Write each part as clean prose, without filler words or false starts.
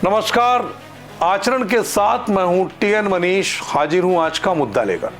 नमस्कार। आचरण के साथ मैं हूं टीएन मनीष, हाजिर हूं आज का मुद्दा लेकर।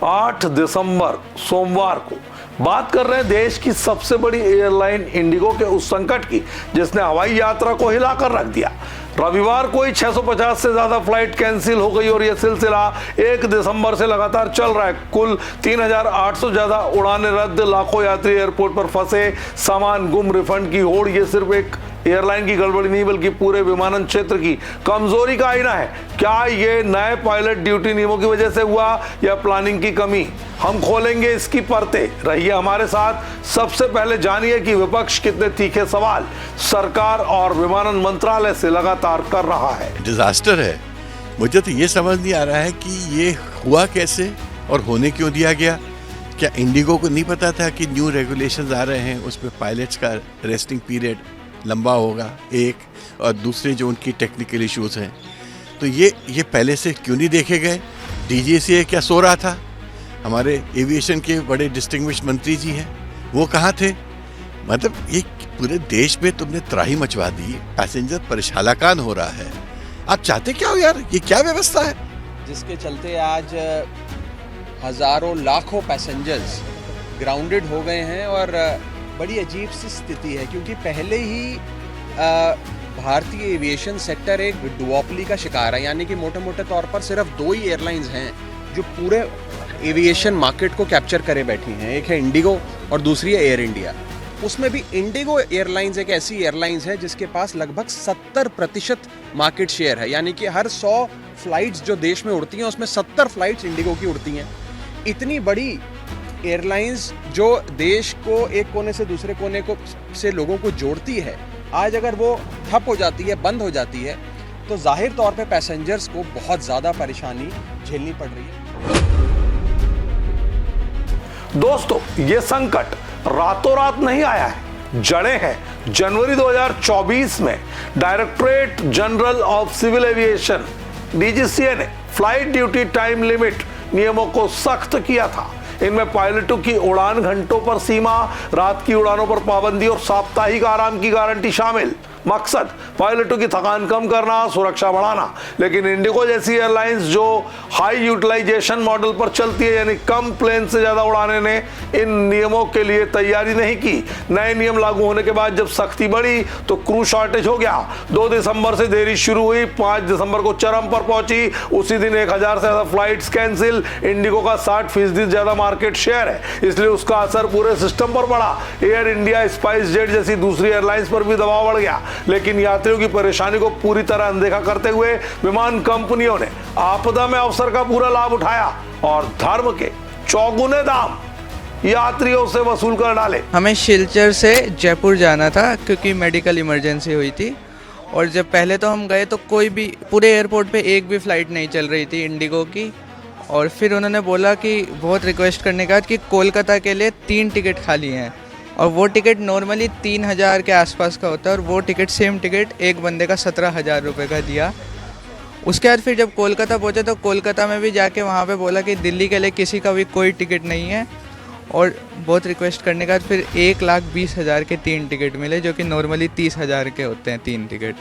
8 दिसंबर सोमवार को बात कर रहे हैं देश की सबसे बड़ी एयरलाइन इंडिगो के उस संकट की जिसने हवाई यात्रा को हिलाकर रख दिया। रविवार को ही 650 से ज्यादा फ्लाइट कैंसिल हो गई और यह सिलसिला 1 दिसंबर से लगातार चल रहा है। कुल 3800 ज्यादा उड़ानें रद्द, लाखों यात्री एयरपोर्ट पर फंसे, सामान गुम, रिफंड की होड़। ये सिर्फ एक एयरलाइन की गड़बड़ी नहीं बल्कि पूरे विमानन क्षेत्र की कमजोरी का आईना है। क्या ये नए पायलट ड्यूटी नियमों की वजह से हुआ या प्लानिंग की कमी? हम खोलेंगे इसकी परतें। रहिए हमारे साथ। सबसे पहले जानिए कि विपक्ष कितने तीखे सवाल सरकार और विमानन मंत्रालय से लगातार कर रहा है। डिजास्टर है। मुझे तो ये समझ नहीं आ रहा है कि ये हुआ कैसे और होने क्यों दिया गया। क्या इंडिगो को नहीं पता था कि न्यू रेगुलेशंस आ रहे हैं, उसमें पायलट्स का रेस्टिंग पीरियड लंबा होगा एक, और दूसरे जो उनकी टेक्निकल इश्यूज हैं, तो ये पहले से क्यों नहीं देखे गए? डीजीसीए क्या सो रहा था? हमारे एविएशन के बड़े डिस्टिंग्विश मंत्री जी हैं, वो कहाँ थे? मतलब ये पूरे देश में तुमने त्राही मचवा दी, पैसेंजर परेशान हो रहा है। आप चाहते क्या हो यार? ये क्या व्यवस्था है जिसके चलते आज हजारों लाखों पैसेंजर्स ग्राउंडेड हो गए हैं। और बड़ी अजीब सी स्थिति है क्योंकि पहले ही भारतीय एविएशन सेक्टर एक डुओपली का शिकार है, यानी कि मोटे मोटे तौर पर सिर्फ 2 ही एयरलाइंस हैं जो पूरे एविएशन मार्केट को कैप्चर करे बैठी हैं। एक है इंडिगो और दूसरी है एयर इंडिया। उसमें भी इंडिगो एयरलाइंस एक ऐसी एयरलाइंस है जिसके पास लगभग 70% मार्केट शेयर है, यानी कि हर 100 फ्लाइट्स जो देश में उड़ती हैं उसमें 70 फ्लाइट्स इंडिगो की उड़ती हैं। इतनी बड़ी एयरलाइंस जो देश को एक कोने से दूसरे कोने को से लोगों को जोड़ती है, आज अगर वो ठप हो जाती है, बंद हो जाती है, तो जाहिर तौर पे पैसेंजर्स को बहुत ज़्यादा परेशानी झेलनी पड़ रही है। दोस्तों, ये संकट रातों रात नहीं आया है, जड़ें हैं। जनवरी 2024 में directorate general of civil aviation DGCA ने फ्लाइट ड्यूटी टाइम लिमिट नियमों को सख्त किया था। इनमें पायलटों की उड़ान घंटों पर सीमा, रात की उड़ानों पर पाबंदी और साप्ताहिक आराम की गारंटी शामिल। मकसद पायलटों की थकान कम करना, सुरक्षा बढ़ाना। लेकिन इंडिगो जैसी एयरलाइंस जो हाई यूटिलाइजेशन मॉडल पर चलती है, यानी कम प्लेन से ज्यादा उड़ाने, ने इन नियमों के लिए तैयारी नहीं की। नए नियम लागू होने के बाद जब सख्ती बढ़ी तो क्रू शॉर्टेज हो गया। 2 दिसंबर से देरी शुरू हुई, 5 दिसंबर को चरम पर पहुंची। उसी दिन 1000 से ज्यादा फ्लाइट्स कैंसिल। इंडिगो का 60% ज्यादा मार्केट शेयर है, इसलिए उसका असर पूरे सिस्टम पर पड़ा। एयर इंडिया, स्पाइस जेट जैसी दूसरी एयरलाइंस पर भी दबाव बढ़ गया। लेकिन यात्रियों की परेशानी को पूरी तरह अनदेखा करते हुए विमान कंपनियों ने आपदा में अवसर का पूरा लाभ उठाया और धर्म के चौगुने दाम यात्रियों से वसूल कर डाले। हमें शिलचर से जयपुर जाना था क्योंकि मेडिकल इमरजेंसी हुई थी, और जब पहले तो हम गए तो कोई भी पूरे एयरपोर्ट पे एक भी फ़्लाइट नहीं चल रही थी इंडिगो की। और फिर उन्होंने बोला कि बहुत रिक्वेस्ट करने के बाद कि कोलकाता के लिए 3 टिकट खाली हैं, और वो टिकट नॉर्मली 3000 के आसपास का होता है, और वो टिकट सेम टिकट एक बंदे का 17,000 रुपये का दिया। उसके बाद फिर जब कोलकाता पहुँचे तो कोलकाता में भी जाके वहाँ पे बोला कि दिल्ली के लिए किसी का भी कोई टिकट नहीं है, और बहुत रिक्वेस्ट करने के बाद फिर 1,20,000 के 3 टिकट मिले, जो कि नॉर्मली 30,000 के होते हैं 3 टिकट।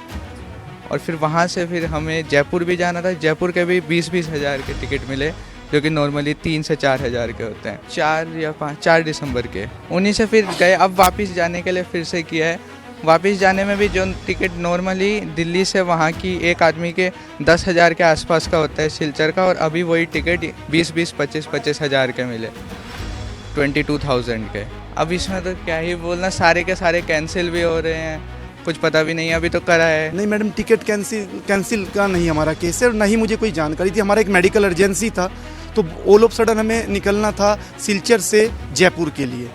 और फिर वहाँ से फिर हमें जयपुर भी जाना था, जयपुर के भी 20,000 के टिकट मिले, जो कि नॉर्मली 3 से 4,000 के होते हैं। 4 दिसंबर के उन्हीं से फिर गए। अब वापस जाने के लिए फिर से किया है। वापस जाने में भी जो टिकट नॉर्मली दिल्ली से वहाँ की एक आदमी के 10,000 के आसपास का होता है सिलचर का, और अभी वही टिकट 20,000, 25,000 के मिले, 22,000 के। अब इसमें तो क्या ही बोलना, सारे के सारे कैंसिल भी हो रहे हैं, कुछ पता भी नहीं अभी तो करा है। नहीं मैडम, टिकट कैंसिल का नहीं हमारा केस है, और ना ही मुझे कोई जानकारी थी। हमारा एक मेडिकल अर्जेंसी था, तो ऑल ऑफ सडन हमें निकलना था सिलचर से जयपुर के लिए,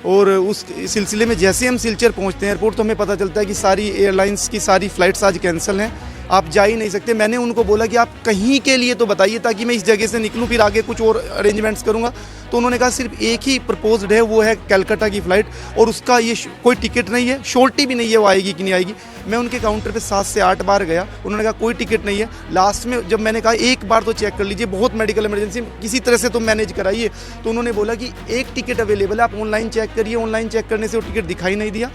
और उस सिलसिले में जैसे हम सिलचर पहुंचते हैं एयरपोर्ट तो हमें पता चलता है कि सारी एयरलाइंस की सारी फ़्लाइट्स आज कैंसिल हैं, आप जा ही नहीं सकते। मैंने उनको बोला कि आप कहीं के लिए तो बताइए ताकि मैं इस जगह से निकलूं, फिर आगे कुछ और अरेंजमेंट्स करूंगा। तो उन्होंने कहा सिर्फ एक ही प्रपोज्ड है, वो है कलकत्ता की फ़्लाइट, और उसका ये कोई टिकट नहीं है, श्योरिटी भी नहीं है वो आएगी कि नहीं आएगी। मैं उनके काउंटर पे 7 से 8 बार गया, उन्होंने कहा कोई टिकट नहीं है। लास्ट में जब मैंने कहा एक बार तो चेक कर लीजिए, बहुत मेडिकल इमरजेंसी किसी तरह से तो मैनेज कराइए, तो उन्होंने बोला कि एक टिकट अवेलेबल है, आप ऑनलाइन चेक करिए। ऑनलाइन चेक करने से वो टिकट दिखाई नहीं दिया।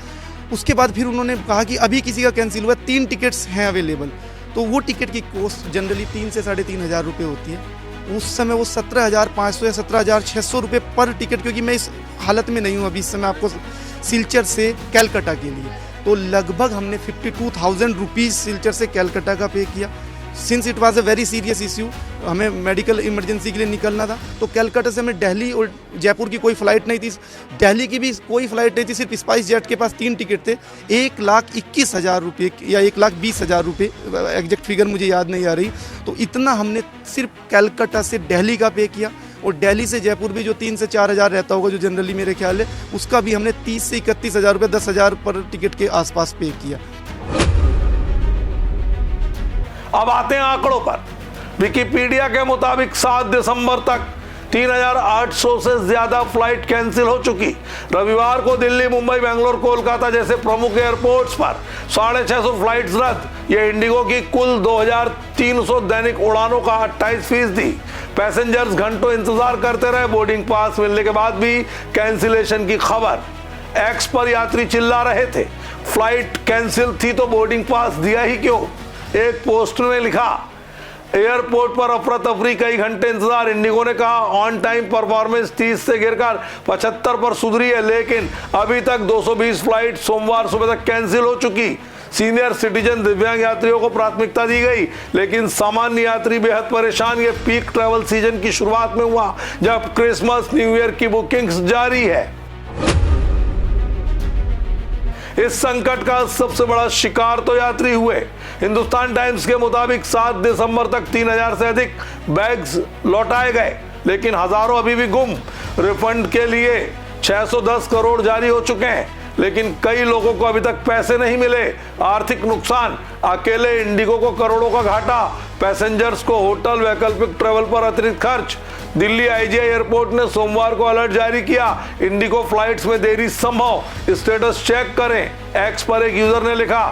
उसके बाद फिर उन्होंने कहा कि अभी किसी का कैंसिल हुआ, 3 टिकट्स हैं अवेलेबल। तो वो टिकट की कॉस्ट जनरली 3 से 3,500 रुपये होती है। उस समय वो 17,500 या 17,600 रुपये पर टिकट, क्योंकि मैं इस हालत में नहीं हूँ अभी इस समय आपको सिलचर से कैलकाटा के लिए, तो लगभग हमने 52,000 रुपीज़ सिलचर से कैलकाटा का पे किया। Since it was a very serious issue, हमें मेडिकल इमरजेंसी के लिए निकलना था, तो कैलकाटा से हमें दिल्ली और जयपुर की कोई फ़्लाइट नहीं थी, दिल्ली की भी कोई फ़्लाइट नहीं थी, सिर्फ स्पाइस जेट के पास 3 टिकट थे। 1,21,000 रुपये या 1,20,000 रुपये, एग्जैक्ट फिगर मुझे याद नहीं आ रही, तो इतना हमने सिर्फ कैलकाटा से दिल्ली का पे किया। और दिल्ली से जयपुर भी जो 3 से 4,000 रहता होगा, जो जनरली मेरे ख्याल है, उसका भी हमने 30 से 31,000 रुपये, 10,000 पर टिकट के आसपास पे किया। अब आते हैं आंकड़ों पर। विकिपीडिया के मुताबिक 7 दिसंबर तक 3,800 से ज्यादा फ्लाइट कैंसिल हो चुकी। रविवार को दिल्ली, मुंबई, बेंगलोर, कोलकाता जैसे प्रमुख एयरपोर्ट्स पर 650 फ्लाइट्स रद्द। यह इंडिगो की कुल 2,300 दैनिक उड़ानों का 28%। पैसेंजर्स घंटों इंतजार करते रहे बोर्डिंग पास मिलने के बाद भी कैंसिलेशन की खबर। एक्स पर यात्री चिल्ला रहे थे, फ्लाइट कैंसिल थी तो बोर्डिंग पास दिया ही क्यों। एक पोस्ट ने लिखा, एयरपोर्ट पर अफरा तफरी, कई घंटे इंतजार। इंडिगो ने कहा ऑन टाइम परफॉर्मेंस 30 से गिरकर 75 पर सुधरी है, लेकिन अभी तक 220 फ्लाइट सोमवार सुबह तक कैंसिल हो चुकी। सीनियर सिटीजन, दिव्यांग यात्रियों को प्राथमिकता दी गई, लेकिन सामान्य यात्री बेहद परेशान। ये पीक ट्रैवल सीजन की शुरुआत में हुआ, जब क्रिसमस, न्यू ईयर की बुकिंग्स जारी है। इस संकट का सबसे बड़ा शिकार तो यात्री हुए। हिंदुस्तान टाइम्स के मुताबिक 7 दिसंबर तक 3,000 से अधिक बैग्स लौटाए गए, लेकिन हजारों अभी भी गुम। रिफंड के लिए 610 करोड़ जारी हो चुके हैं, लेकिन कई लोगों को अभी तक पैसे नहीं मिले। आर्थिक नुकसान, अकेले इंडिगो को करोड़ों का घाटा, पैसेंजर्स को होटल, वैकल्पिक ट्रेवल पर अतिरिक्त खर्च। दिल्ली आईजीआई एयरपोर्ट ने सोमवार को अलर्ट जारी किया, इंडिगो फ्लाइट्स में देरी संभव, स्टेटस चेक करें। एक्स पर एक यूजर ने लिखा,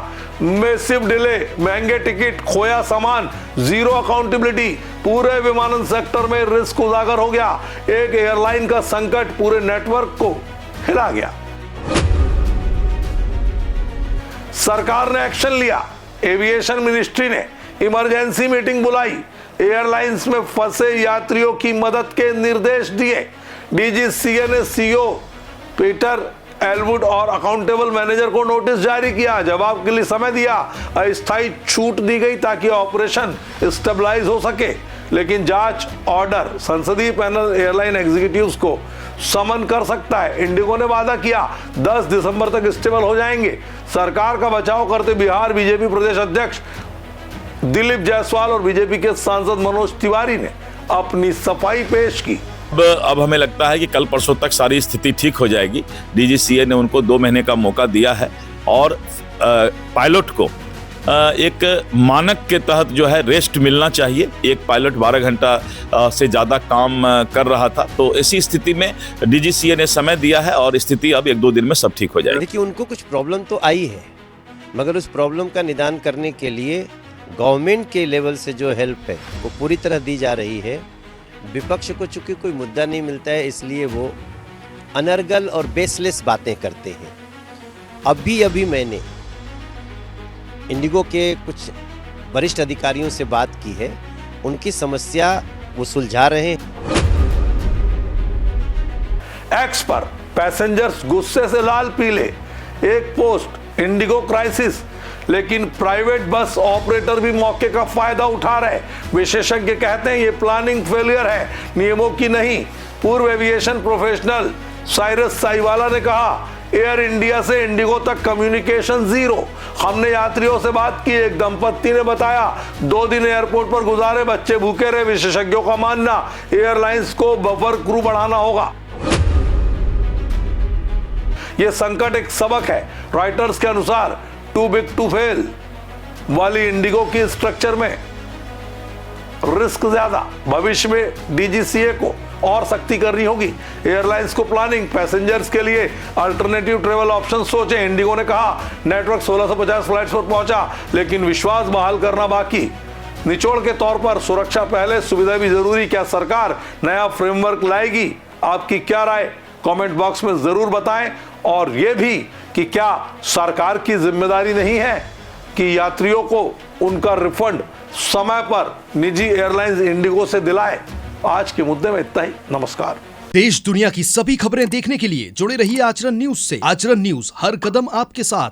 मैसिव डिले, महंगे टिकट, खोया सामान, जीरो अकाउंटेबिलिटी। पूरे विमानन सेक्टर में रिस्क उजागर हो गया। एक एयरलाइन का संकट पूरे नेटवर्क को हिला गया। सरकार ने एक्शन लिया। एविएशन मिनिस्ट्री ने इमरजेंसी मीटिंग बुलाई, एयरलाइंस में फंसे यात्रियों की मदद के निर्देश दिए। डीजीसीए ने सीईओ पीटर एलवुड और अकाउंटेबल मैनेजर को नोटिस जारी किया, जवाब के लिए समय दिया। अस्थायी छूट दी गई ताकि ऑपरेशन स्टेबलाइज हो सके, लेकिन जांच ऑर्डर संसदीय पैनल एयरलाइन एग्जीक्यूटिव्स को समन कर सकता है। इंडिगो ने वादा किया 10 दिसंबर तक स्टेबल हो जाएंगे। सरकार का बचाव करते बिहार बीजेपी प्रदेश अध्यक्ष दिलीप जायसवाल और बीजेपी के सांसद मनोज तिवारी ने अपनी सफाई पेश की। अब हमें लगता है कि कल परसों तक सारी स्थिति ठीक हो जाएगी। डीजीसीए ने उनको 2 महीने का मौका दिया है और पायलट को एक मानक के तहत जो है रेस्ट मिलना चाहिए। एक पायलट 12 घंटा से ज़्यादा काम कर रहा था, तो ऐसी स्थिति में डीजीसीए ने समय दिया है और स्थिति अब 1-2 दिन में सब ठीक हो जाएगी। देखिए, उनको कुछ प्रॉब्लम तो आई है, मगर उस प्रॉब्लम का निदान करने के लिए गवर्नमेंट के लेवल से जो हेल्प है वो पूरी तरह दी जा रही है। विपक्ष को चूँकि कोई मुद्दा नहीं मिलता है, इसलिए वो अनर्गल और बेसलेस बातें करते हैं। अभी मैंने इंडिगो के कुछ वरिष्ठ अधिकारियों से बात की है, उनकी समस्या वो सुलझा रहे हैं। एक्स पर पैसेंजर्स गुस्से से लाल पीले। एक पोस्ट, इंडिगो क्राइसिस, लेकिन प्राइवेट बस ऑपरेटर भी मौके का फायदा उठा रहे। विशेषज्ञ कहते हैं ये प्लानिंग फेलियर है, नियमों की नहीं। पूर्व एविएशन प्रोफेशनल साइरस साईवाला ने कहा, एयर इंडिया से इंडिगो तक कम्युनिकेशन जीरो। हमने यात्रियों से बात की, एक दंपत्ति ने बताया 2 दिन एयरपोर्ट पर गुजारे, बच्चे भूखे रहे। विशेषज्ञों का मानना, एयरलाइंस को बफर क्रू बढ़ाना होगा। यह संकट एक सबक है। रॉयटर्स के अनुसार टू बिग टू फेल वाली इंडिगो की स्ट्रक्चर में रिस्क ज्यादा। भविष्य में डीजीसीए को और सख्ती करनी होगी। एयरलाइंस को प्लानिंग, पैसेंजर्स के लिए अल्टरनेटिव ट्रेवल ऑप्शन सोचें। इंडिगो ने कहा नेटवर्क 1650 फ्लाइट्स पर पहुंचा, लेकिन विश्वास बहाल करना बाकी। निचोड़ के तौर पर सुरक्षा पहले, सुविधा भी जरूरी। क्या सरकार नया फ्रेमवर्क लाएगी? आपकी क्या राय कमेंट बॉक्स में जरूर बताएं। और यह भी कि क्या सरकार की जिम्मेदारी नहीं है कि यात्रियों को उनका रिफंड समय पर निजी एयरलाइंस इंडिगो से दिलाए। आज के मुद्दे में इतना ही। नमस्कार। देश दुनिया की सभी खबरें देखने के लिए जुड़े रहिए आचरण न्यूज से। आचरण न्यूज, हर कदम आपके साथ।